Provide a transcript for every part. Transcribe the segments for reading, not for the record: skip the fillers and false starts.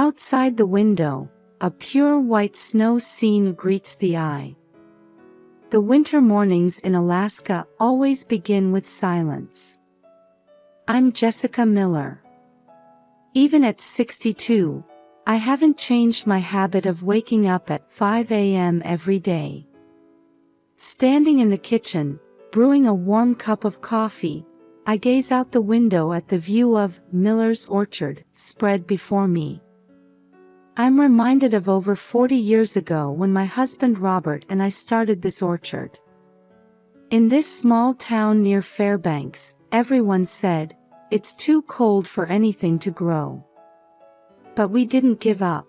Outside the window, a pure white snow scene greets the eye. The winter mornings in Alaska always begin with silence. I'm Jessica Miller. Even at 62, I haven't changed my habit of waking up at 5 a.m. every day. Standing in the kitchen, brewing a warm cup of coffee, I gaze out the window at the view of Miller's orchard spread before me. I'm reminded of over 40 years ago when my husband Robert and I started this orchard. In this small town near Fairbanks, everyone said, "It's too cold for anything to grow." But we didn't give up.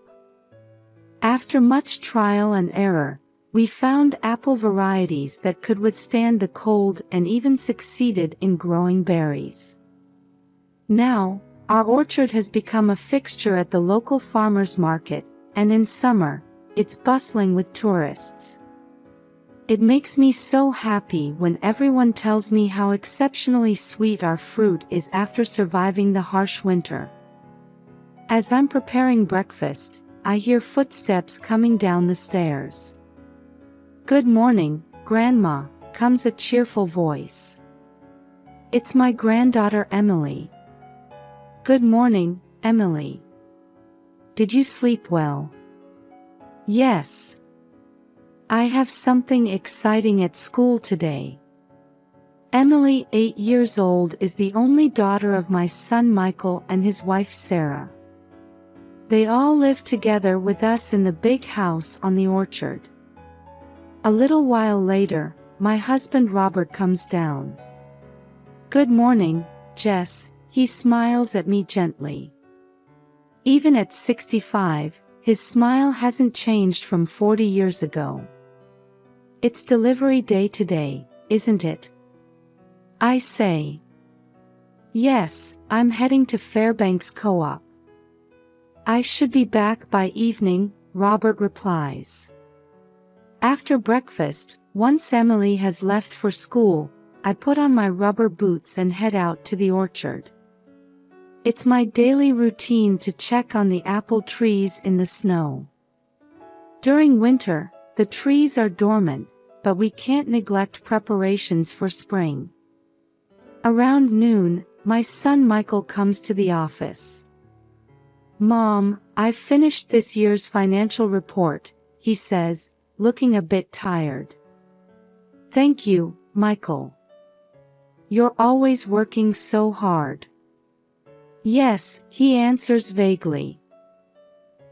After much trial and error, we found apple varieties that could withstand the cold and even succeeded in growing berries. Now, our orchard has become a fixture at the local farmers market, and in summer, it's bustling with tourists. It makes me so happy when everyone tells me how exceptionally sweet our fruit is after surviving the harsh winter. As I'm preparing breakfast, I hear footsteps coming down the stairs. "Good morning, Grandma," comes a cheerful voice. It's my granddaughter Emily. "Good morning, Emily. Did you sleep well?" "Yes. I have something exciting at school today." Emily, 8 years old, is the only daughter of my son Michael and his wife Sarah. They all live together with us in the big house on the orchard. A little while later, my husband Robert comes down. "Good morning, Jess," he smiles at me gently. Even at 65, his smile hasn't changed from 40 years ago. "It's delivery day today, isn't it?" I say. "Yes, I'm heading to Fairbanks Co-op." "I should be back by evening," Robert replies. After breakfast, once Emily has left for school, I put on my rubber boots and head out to the orchard. It's my daily routine to check on the apple trees in the snow. During winter, the trees are dormant, but we can't neglect preparations for spring. Around noon, my son Michael comes to the office. "Mom, I've finished this year's financial report," he says, looking a bit tired. "Thank you, Michael. You're always working so hard." "Yes," he answers vaguely.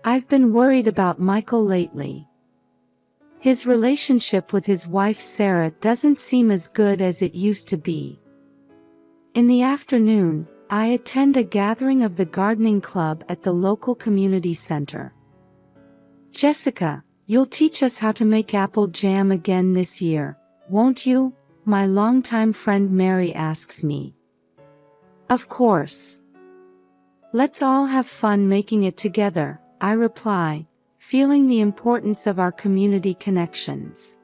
I've been worried about Michael lately. His relationship with his wife Sarah doesn't seem as good as it used to be. In the afternoon, I attend a gathering of the gardening club at the local community center. "Jessica, you'll teach us how to make apple jam again this year, won't you?" my longtime friend Mary asks me. "Of course. Let's all have fun making it together," I reply, feeling the importance of our community connections.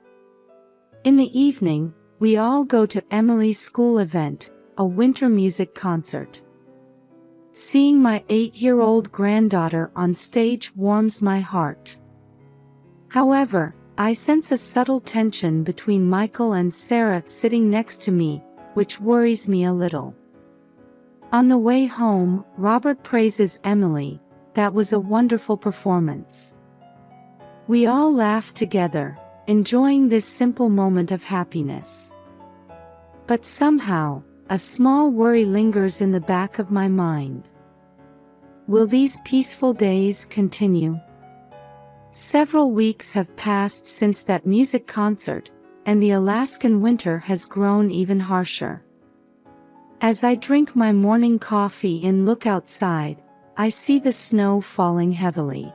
In the evening, we all go to Emily's school event, a winter music concert. Seeing my 8-year-old granddaughter on stage warms my heart. However, I sense a subtle tension between Michael and Sarah sitting next to me, which worries me a little. On the way home, Robert praises Emily. "That was a wonderful performance." We all laugh together, enjoying this simple moment of happiness. But somehow, a small worry lingers in the back of my mind. Will these peaceful days continue? Several weeks have passed since that music concert, and the Alaskan winter has grown even harsher. As I drink my morning coffee and look outside, I see the snow falling heavily.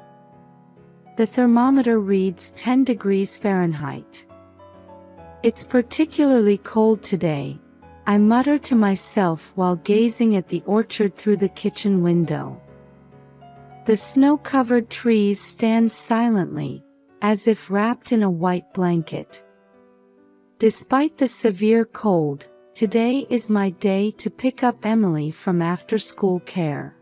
The thermometer reads 10 degrees Fahrenheit. "It's particularly cold today," I mutter to myself while gazing at the orchard through the kitchen window. The snow-covered trees stand silently, as if wrapped in a white blanket. Despite the severe cold, today is my day to pick up Emily from after-school care.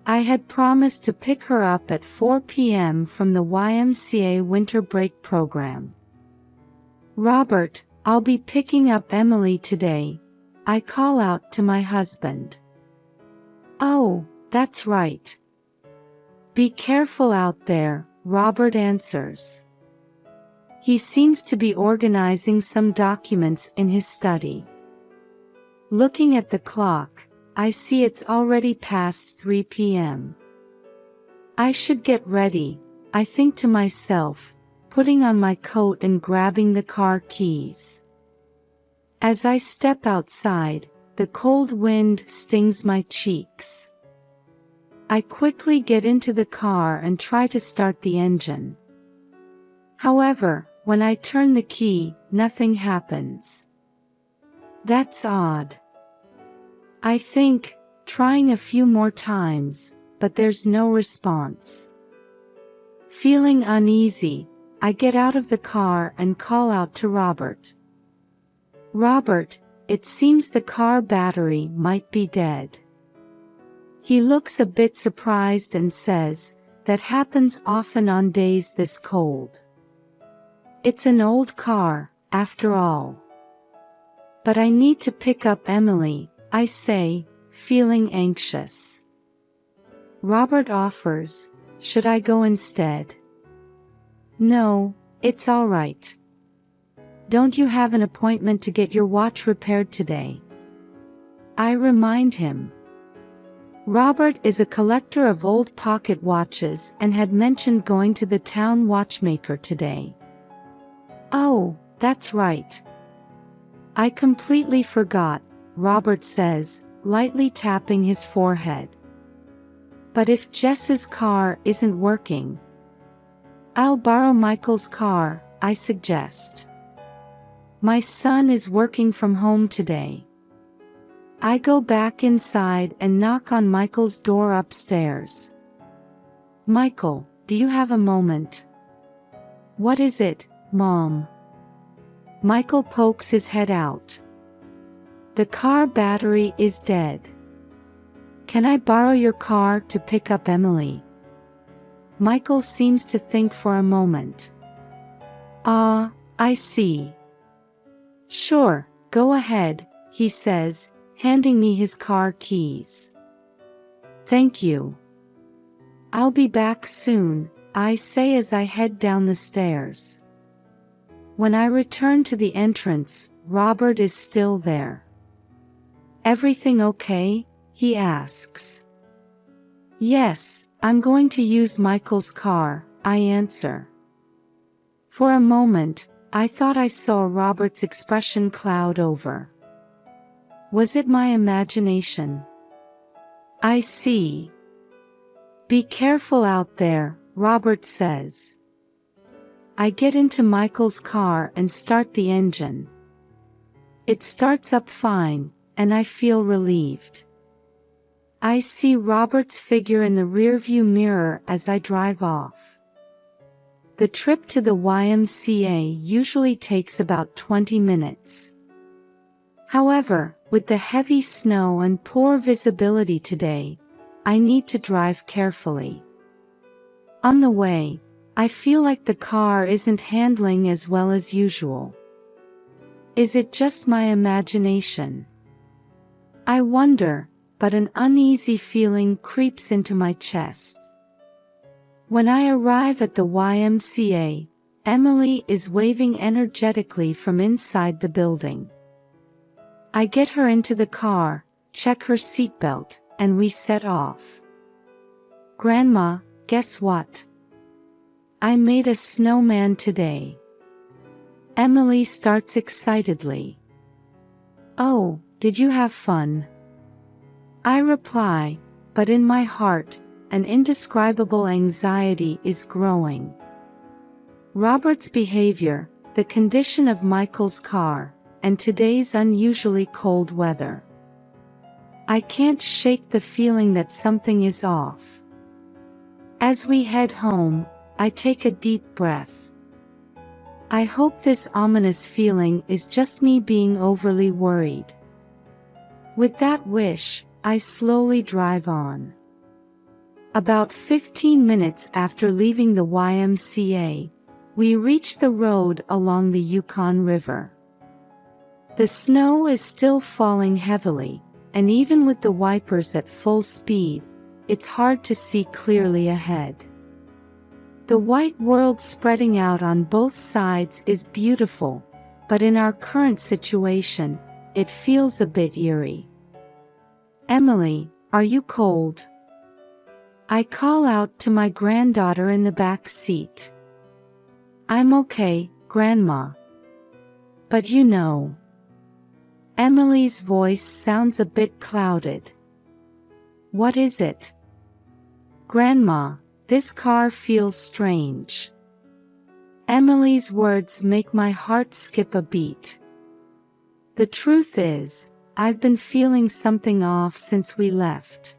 I had promised to pick her up at 4 p.m. from the YMCA winter break program. "Robert, I'll be picking up Emily today," I call out to my husband. "Oh, that's right. Be careful out there," Robert answers. He seems to be organizing some documents in his study. Looking at the clock, I see it's already past 3 p.m. I should get ready, I think to myself, putting on my coat and grabbing the car keys. As I step outside, the cold wind stings my cheeks. I quickly get into the car and try to start the engine. However, when I turn the key, nothing happens. That's odd. I think, trying a few more times, but there's no response. Feeling uneasy, I get out of the car and call out to Robert. "Robert, it seems the car battery might be dead." He looks a bit surprised and says, "That happens often on days this cold. It's an old car, after all." "But I need to pick up Emily," I say, feeling anxious. Robert offers, "Should I go instead?" "No, it's all right. Don't you have an appointment to get your watch repaired today?" I remind him. Robert is a collector of old pocket watches and had mentioned going to the town watchmaker today. "Oh, that's right. I completely forgot," Robert says, lightly tapping his forehead. "But if Jess's car isn't working, I'll borrow Michael's car," I suggest. "My son is working from home today." I go back inside and knock on Michael's door upstairs. "Michael, do you have a moment?" "What is it, Mom?" Michael pokes his head out. "The car battery is dead. Can I borrow your car to pick up Emily?" Michael seems to think for a moment. "Ah, I see. Sure, go ahead," he says, handing me his car keys. "Thank you. I'll be back soon," I say as I head down the stairs. When I return to the entrance, Robert is still there. "Everything okay?" he asks. "Yes, I'm going to use Michael's car," I answer. For a moment, I thought I saw Robert's expression cloud over. Was it my imagination? "I see. Be careful out there," Robert says. I get into Michael's car and start the engine. It starts up fine, and I feel relieved. I see Robert's figure in the rearview mirror as I drive off. The trip to the YMCA usually takes about 20 minutes. However, with the heavy snow and poor visibility today, I need to drive carefully. On the way, I feel like the car isn't handling as well as usual. Is it just my imagination? I wonder, but an uneasy feeling creeps into my chest. When I arrive at the YMCA, Emily is waving energetically from inside the building. I get her into the car, check her seatbelt, and we set off. "Grandma, guess what? I made a snowman today." Emily starts excitedly. "Oh, did you have fun?" I reply, but in my heart, an indescribable anxiety is growing. Robert's behavior, the condition of Michael's car, and today's unusually cold weather. I can't shake the feeling that something is off. As we head home, I take a deep breath. I hope this ominous feeling is just me being overly worried. With that wish, I slowly drive on. About 15 minutes after leaving the YMCA, we reach the road along the Yukon River. The snow is still falling heavily, and even with the wipers at full speed, it's hard to see clearly ahead. The white world spreading out on both sides is beautiful, but in our current situation, it feels a bit eerie. "Emily, are you cold?" I call out to my granddaughter in the back seat. "I'm okay, Grandma. But you know." Emily's voice sounds a bit clouded. "What is it?" "Grandma, this car feels strange." Emily's words make my heart skip a beat. The truth is, I've been feeling something off since we left.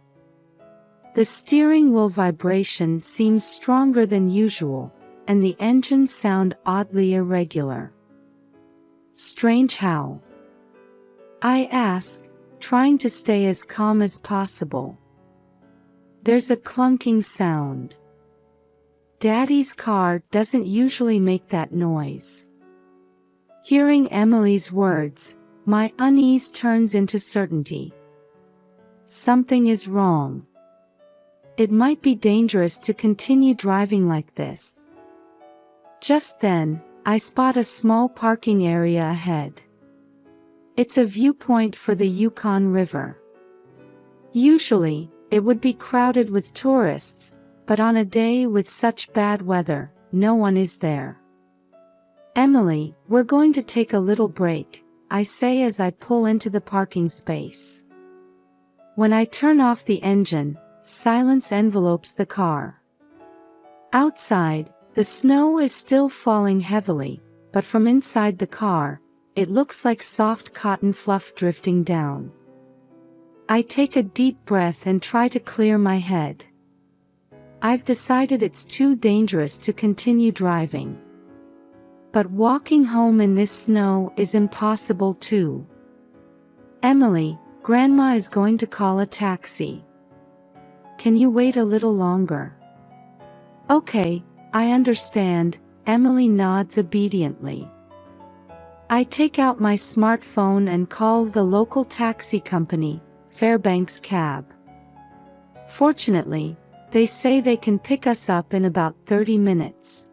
The steering wheel vibration seems stronger than usual, and the engine sound oddly irregular. "Strange how?" I ask, trying to stay as calm as possible. "There's a clunking sound. Daddy's car doesn't usually make that noise." Hearing Emily's words, my unease turns into certainty. Something is wrong. It might be dangerous to continue driving like this. Just then, I spot a small parking area ahead. It's a viewpoint for the Yukon River. Usually, it would be crowded with tourists, but on a day with such bad weather, no one is there. "Emily, we're going to take a little break," I say as I pull into the parking space. When I turn off the engine, silence envelopes the car. Outside, the snow is still falling heavily, but from inside the car, it looks like soft cotton fluff drifting down. I take a deep breath and try to clear my head. I've decided it's too dangerous to continue driving. But walking home in this snow is impossible too. "Emily, Grandma is going to call a taxi. Can you wait a little longer?" "Okay, I understand," Emily nods obediently. I take out my smartphone and call the local taxi company, Fairbanks Cab. Fortunately, they say they can pick us up in about 30 minutes.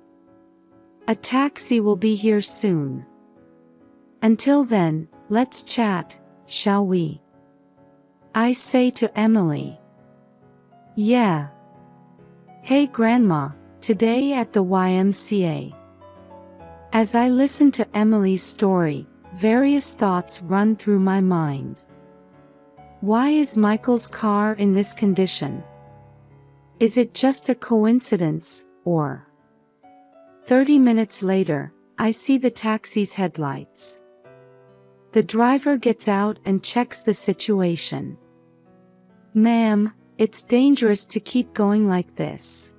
A taxi will be here soon. Until then, let's chat, shall we? I say to Emily. "Yeah. Hey Grandma, today at the YMCA." As I listen to Emily's story, various thoughts run through my mind. Why is Michael's car in this condition? Is it just a coincidence, or? 30 minutes later, I see the taxi's headlights. The driver gets out and checks the situation. "Ma'am, it's dangerous to keep going like this.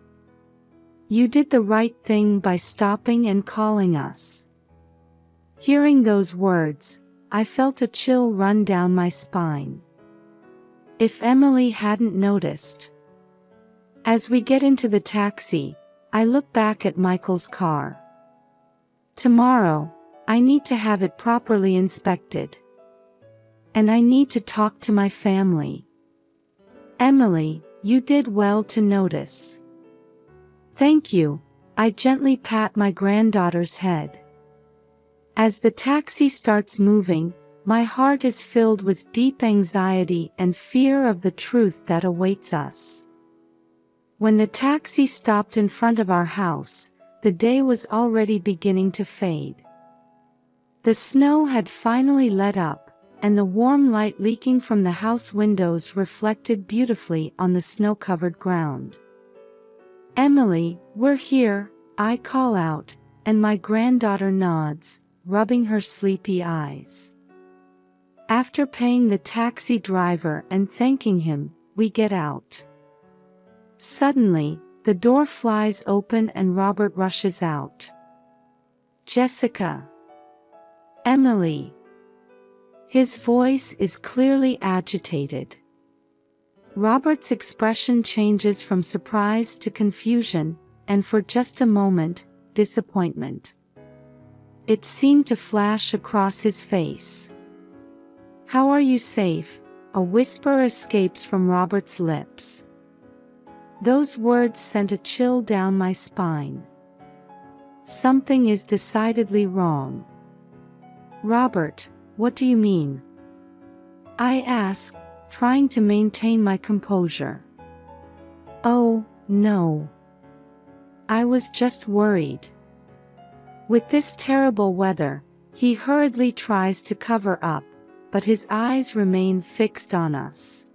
You did the right thing by stopping and calling us." Hearing those words, I felt a chill run down my spine. If Emily hadn't noticed. As we get into the taxi, I look back at Michael's car. Tomorrow, I need to have it properly inspected. And I need to talk to my family. "Emily, you did well to notice." "Thank you," I gently pat my granddaughter's head. As the taxi starts moving, my heart is filled with deep anxiety and fear of the truth that awaits us. When the taxi stopped in front of our house, the day was already beginning to fade. The snow had finally let up, and the warm light leaking from the house windows reflected beautifully on the snow-covered ground. "Emily, we're here," I call out, and my granddaughter nods, rubbing her sleepy eyes. After paying the taxi driver and thanking him, we get out. Suddenly, the door flies open and Robert rushes out. "Jessica." "Emily." His voice is clearly agitated. Robert's expression changes from surprise to confusion, and for just a moment, disappointment. It seemed to flash across his face. "How are you safe?" a whisper escapes from Robert's lips. Those words sent a chill down my spine. Something is decidedly wrong. "Robert, what do you mean?" I asked, trying to maintain my composure. "Oh, no. I was just worried." With this terrible weather, he hurriedly tries to cover up, but his eyes remain fixed on us.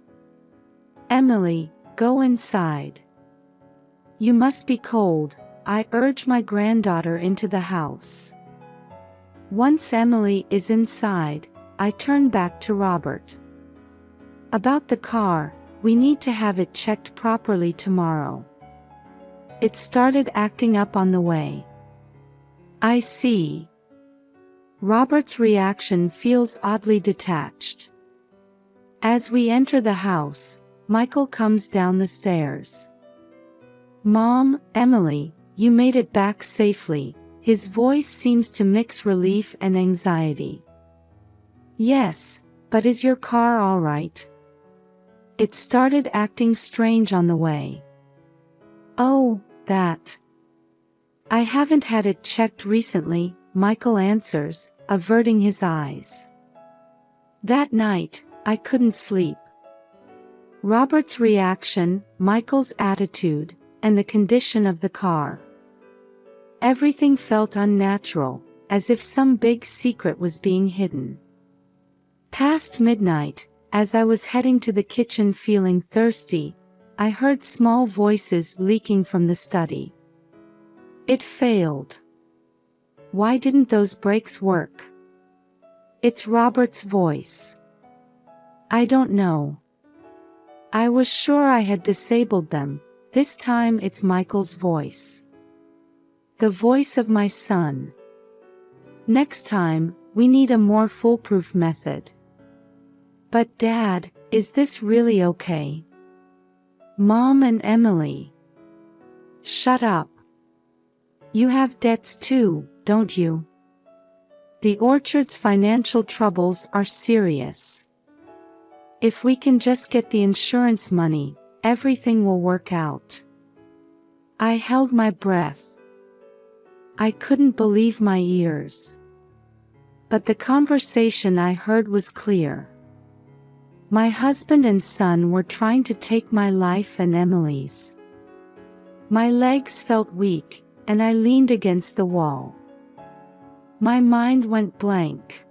"Emily, go inside. You must be cold," I urge my granddaughter into the house. Once Emily is inside, I turn back to Robert. "About the car, we need to have it checked properly tomorrow. It started acting up on the way." "I see." Robert's reaction feels oddly detached. As we enter the house, Michael comes down the stairs. "Mom, Emily, you made it back safely." His voice seems to mix relief and anxiety. "Yes, but is your car all right? It started acting strange on the way." "Oh, that. I haven't had it checked recently," Michael answers, averting his eyes. "That night, I couldn't sleep." Robert's reaction, Michael's attitude, and the condition of the car. Everything felt unnatural, as if some big secret was being hidden. Past midnight, as I was heading to the kitchen feeling thirsty, I heard small voices leaking from the study. It failed. Why didn't those brakes work? It's Robert's voice. I don't know. I was sure I had disabled them. This time it's Michael's voice. The voice of my son. Next time, we need a more foolproof method. But Dad, is this really okay? Mom and Emily. Shut up. You have debts too, don't you? The orchard's financial troubles are serious. If we can just get the insurance money, everything will work out. I held my breath. I couldn't believe my ears. But the conversation I heard was clear. My husband and son were trying to take my life and Emily's. My legs felt weak, and I leaned against the wall. My mind went blank.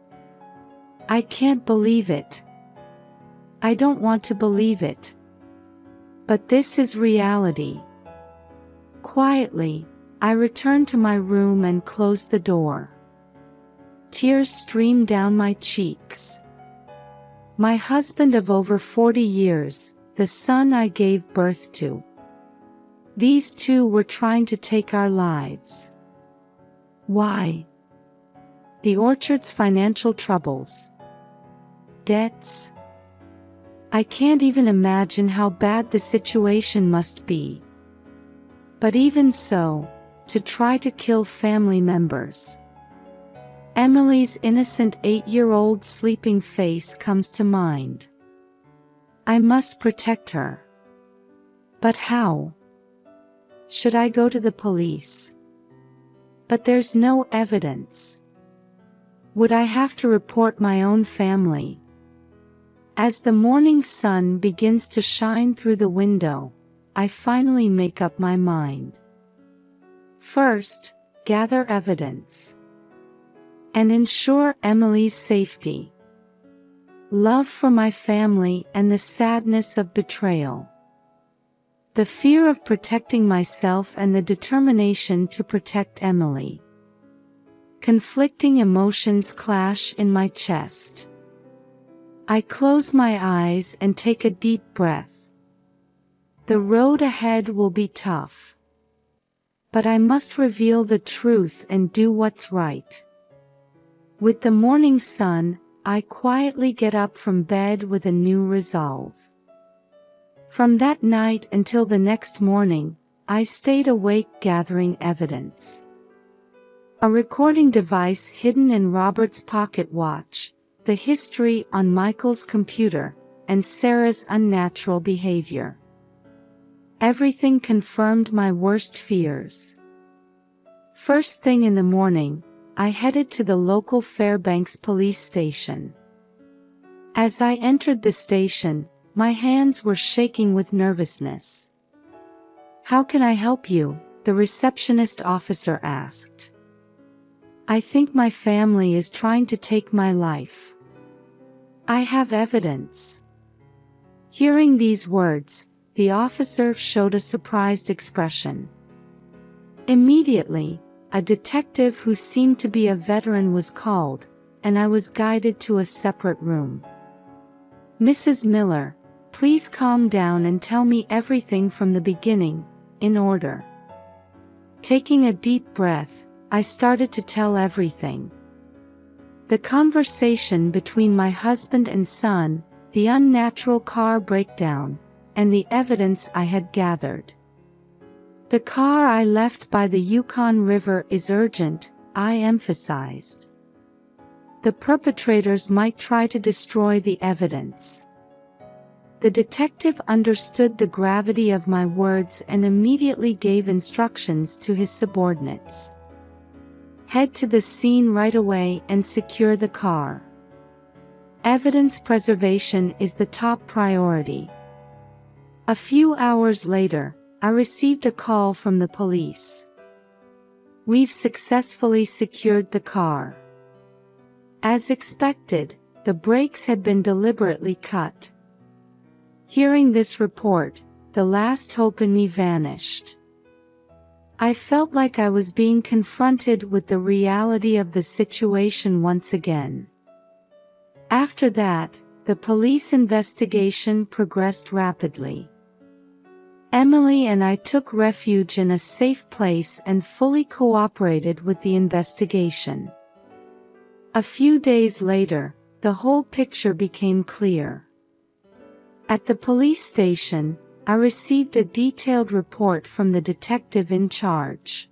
I can't believe it. I don't want to believe it. But this is reality. Quietly, I returned to my room and closed the door. Tears streamed down my cheeks. My husband of over 40 years, the son I gave birth to. These two were trying to take our lives. Why? The orchard's financial troubles. Debts. I can't even imagine how bad the situation must be. But even so, to try to kill family members. Emily's innocent 8-year-old sleeping face comes to mind. I must protect her. But how? Should I go to the police? But there's no evidence. Would I have to report my own family? As the morning sun begins to shine through the window, I finally make up my mind. First, gather evidence. And ensure Emily's safety. Love for my family and the sadness of betrayal. The fear of protecting myself and the determination to protect Emily. Conflicting emotions clash in my chest. I close my eyes and take a deep breath. The road ahead will be tough. But I must reveal the truth and do what's right. With the morning sun, I quietly get up from bed with a new resolve. From that night until the next morning, I stayed awake gathering evidence. A recording device hidden in Robert's pocket watch, the history on Michael's computer, and Sarah's unnatural behavior. Everything confirmed my worst fears. First thing in the morning, I headed to the local Fairbanks police station. As I entered the station, my hands were shaking with nervousness. "How can I help you?" the receptionist officer asked. "I think my family is trying to take my life. I have evidence." Hearing these words, the officer showed a surprised expression. Immediately, a detective who seemed to be a veteran was called, and I was guided to a separate room. "Mrs. Miller, please calm down and tell me everything from the beginning, in order." Taking a deep breath, I started to tell everything. The conversation between my husband and son, the unnatural car breakdown, and the evidence I had gathered. "The car I left by the Yukon River is urgent," I emphasized. "The perpetrators might try to destroy the evidence." The detective understood the gravity of my words and immediately gave instructions to his subordinates. "Head to the scene right away and secure the car. Evidence preservation is the top priority." A few hours later, I received a call from the police. "We've successfully secured the car." As expected, the brakes had been deliberately cut. Hearing this report, the last hope in me vanished. I felt like I was being confronted with the reality of the situation once again. After that, the police investigation progressed rapidly. Emily and I took refuge in a safe place and fully cooperated with the investigation. A few days later, the whole picture became clear. At the police station, I received a detailed report from the detective in charge.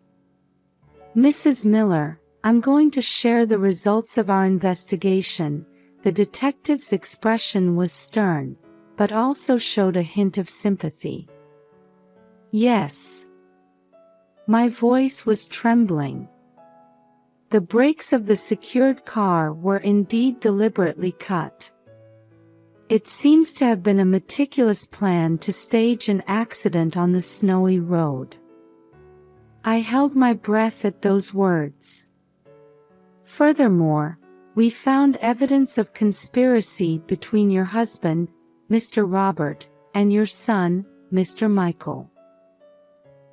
"Mrs. Miller, I'm going to share the results of our investigation." The detective's expression was stern, but also showed a hint of sympathy. "Yes." My voice was trembling. The brakes of the secured car were indeed deliberately cut. It seems to have been a meticulous plan to stage an accident on the snowy road. I held my breath at those words. Furthermore, we found evidence of conspiracy between your husband, Mr. Robert, and your son, Mr. Michael.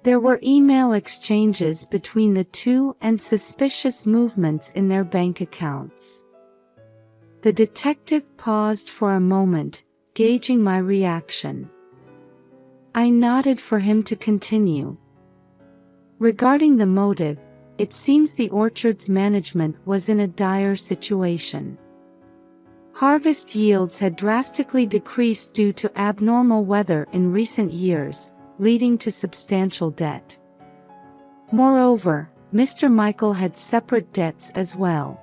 There were email exchanges between the two and suspicious movements in their bank accounts. The detective paused for a moment, gauging my reaction. I nodded for him to continue. "Regarding the motive, it seems the orchard's management was in a dire situation. Harvest yields had drastically decreased due to abnormal weather in recent years, leading to substantial debt. Moreover, Mr. Michael had separate debts as well.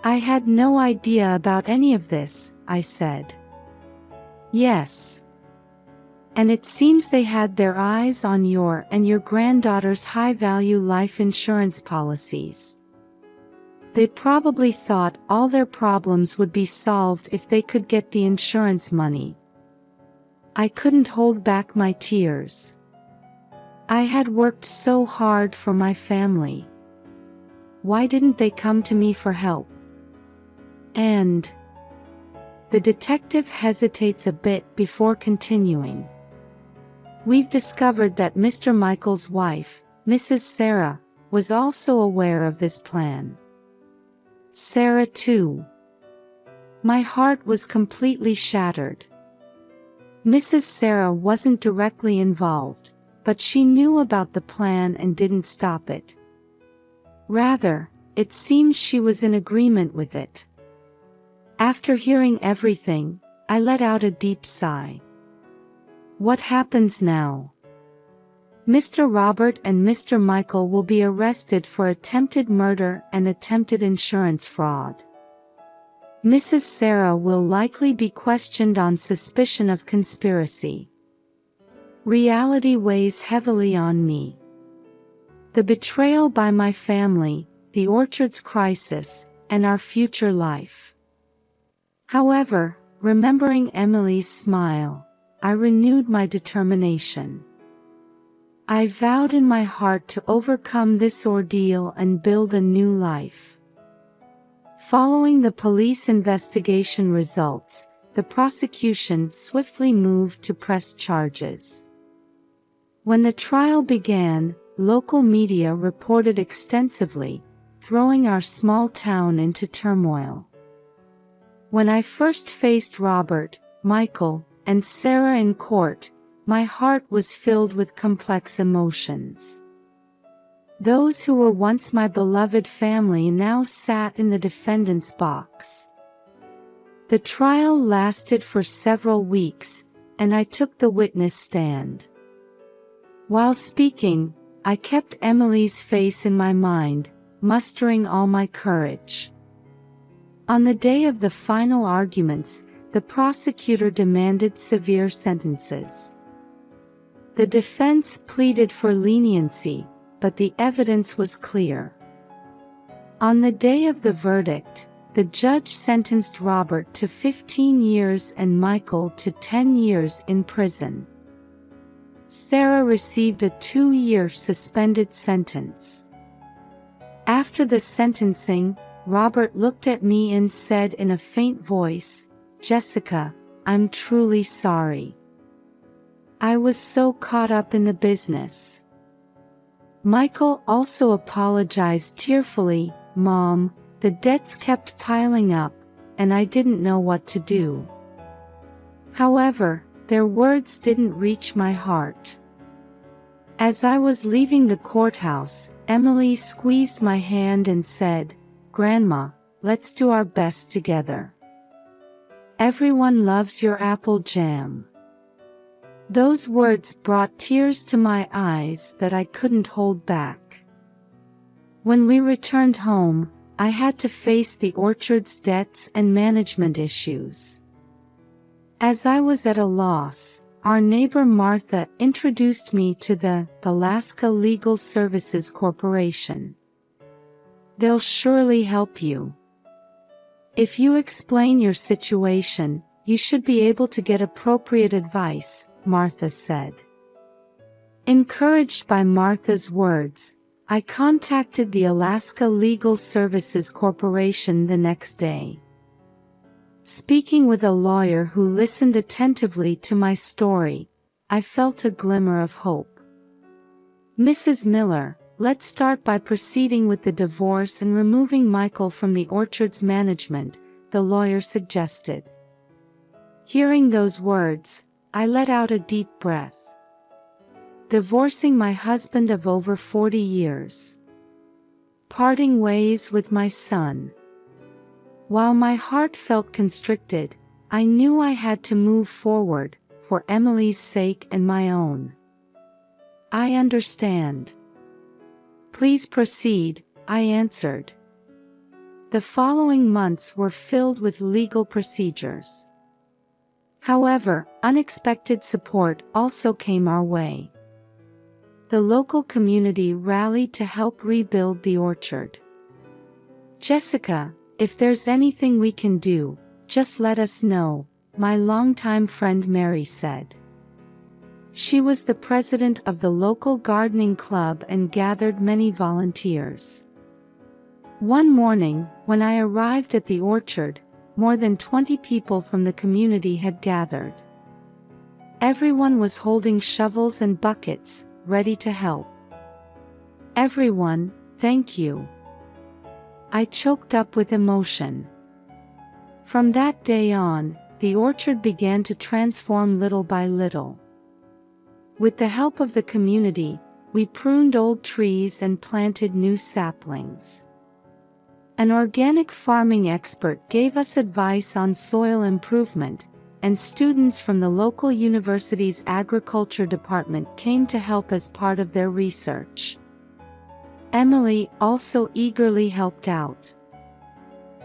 I had no idea about any of this," I said. "Yes. And it seems they had their eyes on your and your granddaughter's high-value life insurance policies. They probably thought all their problems would be solved if they could get the insurance money." I couldn't hold back my tears. I had worked so hard for my family. Why didn't they come to me for help? And the detective hesitates a bit before continuing. "We've discovered that Mr. Michael's wife, Mrs. Sarah, was also aware of this plan." "Sarah too." My heart was completely shattered. Mrs. Sarah wasn't directly involved, but she knew about the plan and didn't stop it. Rather, it seems she was in agreement with it. After hearing everything, I let out a deep sigh. What happens now? Mr. Robert and Mr. Michael will be arrested for attempted murder and attempted insurance fraud. Mrs. Sarah will likely be questioned on suspicion of conspiracy. Reality weighs heavily on me. The betrayal by my family, the orchard's crisis, and our future life. However, remembering Emily's smile, I renewed my determination. I vowed in my heart to overcome this ordeal and build a new life. Following the police investigation results, the prosecution swiftly moved to press charges. When the trial began, local media reported extensively, throwing our small town into turmoil. When I first faced Robert, Michael, and Sarah in court, my heart was filled with complex emotions. Those who were once my beloved family now sat in the defendant's box. The trial lasted for several weeks, and I took the witness stand. While speaking, I kept Emily's face in my mind, mustering all my courage. On the day of the final arguments, the prosecutor demanded severe sentences. The defense pleaded for leniency, but the evidence was clear. On the day of the verdict, the judge sentenced Robert to 15 years and Michael to 10 years in prison. Sarah received a 2-year suspended sentence. After the sentencing, Robert looked at me and said in a faint voice, "Jessica, I'm truly sorry. I was so caught up in the business." Michael also apologized tearfully, "Mom, the debts kept piling up, and I didn't know what to do." However, their words didn't reach my heart. As I was leaving the courthouse, Emily squeezed my hand and said, "Grandma, let's do our best together. Everyone loves your apple jam." Those words brought tears to my eyes that I couldn't hold back. When we returned home, I had to face the orchard's debts and management issues. As I was at a loss, our neighbor Martha introduced me to the Alaska Legal Services Corporation. "They'll surely help you. If you explain your situation, you should be able to get appropriate advice," Martha said. Encouraged by Martha's words, I contacted the Alaska Legal Services Corporation the next day. Speaking with a lawyer who listened attentively to my story, I felt a glimmer of hope. "Mrs. Miller, let's start by proceeding with the divorce and removing Michael from the orchard's management," the lawyer suggested. Hearing those words, I let out a deep breath. Divorcing my husband of over 40 years. Parting ways with my son. While my heart felt constricted, I knew I had to move forward, for Emily's sake and my own. "I understand. Please proceed," I answered. The following months were filled with legal procedures. However, unexpected support also came our way. The local community rallied to help rebuild the orchard. "Jessica, if there's anything we can do, just let us know," my longtime friend Mary said. She was the president of the local gardening club and gathered many volunteers. One morning, when I arrived at the orchard, more than 20 people from the community had gathered. Everyone was holding shovels and buckets, ready to help. "Everyone, thank you." I choked up with emotion. From that day on, the orchard began to transform little by little. With the help of the community, we pruned old trees and planted new saplings. An organic farming expert gave us advice on soil improvement, and students from the local university's agriculture department came to help as part of their research. Emily also eagerly helped out.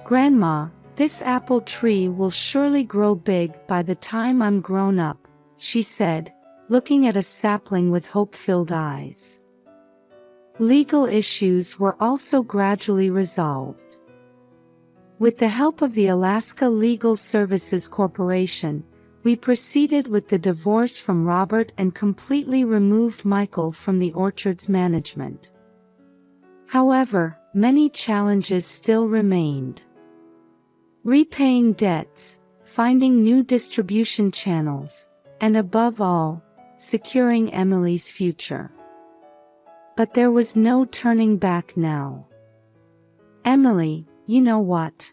"Grandma, this apple tree will surely grow big by the time I'm grown up," she said, looking at a sapling with hope-filled eyes. Legal issues were also gradually resolved. With the help of the Alaska Legal Services Corporation, we proceeded with the divorce from Robert and completely removed Michael from the orchard's management. However, many challenges still remained. Repaying debts, finding new distribution channels, and above all, securing Emily's future. But there was no turning back now. "Emily, you know what?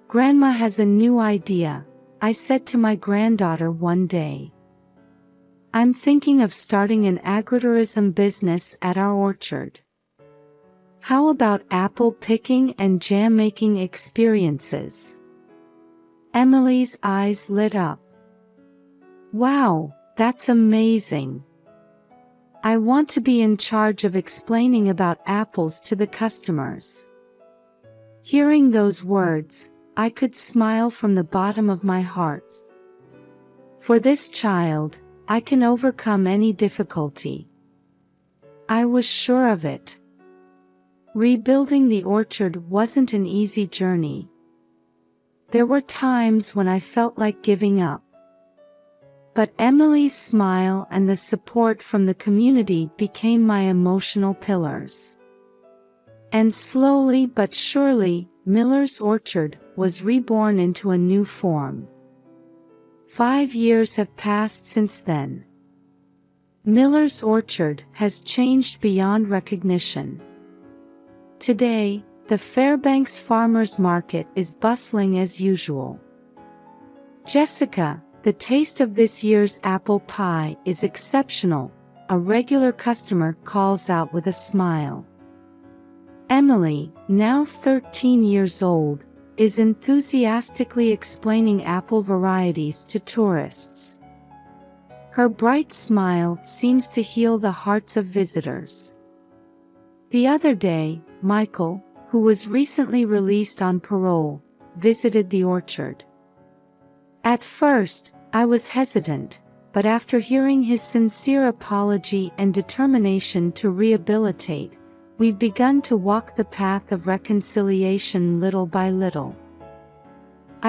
Grandma has a new idea," I said to my granddaughter one day. "I'm thinking of starting an agritourism business at our orchard. How about apple picking and jam making experiences?" Emily's eyes lit up. "Wow, that's amazing. I want to be in charge of explaining about apples to the customers." Hearing those words, I could smile from the bottom of my heart. For this child, I can overcome any difficulty. I was sure of it. Rebuilding the orchard wasn't an easy journey. There were times when I felt like giving up. But Emily's smile and the support from the community became my emotional pillars. And slowly but surely, Miller's Orchard was reborn into a new form. 5 years have passed since then. Miller's Orchard has changed beyond recognition. Today, the Fairbanks Farmers Market is bustling as usual. "Jessica, the taste of this year's apple pie is exceptional," a regular customer calls out with a smile. Emily, now 13 years old, is enthusiastically explaining apple varieties to tourists. Her bright smile seems to heal the hearts of visitors. The other day, Michael, who was recently released on parole, visited the orchard. At first, I was hesitant, but after hearing his sincere apology and determination to rehabilitate, we've begun to walk the path of reconciliation little by little.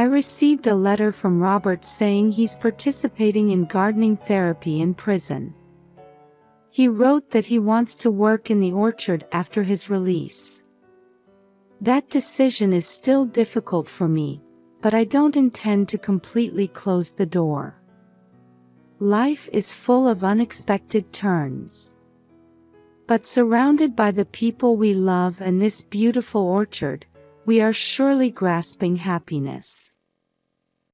I received a letter from Robert saying he's participating in gardening therapy in prison. He wrote that he wants to work in the orchard after his release. That decision is still difficult for me, but I don't intend to completely close the door. Life is full of unexpected turns. But surrounded by the people we love and this beautiful orchard, we are surely grasping happiness.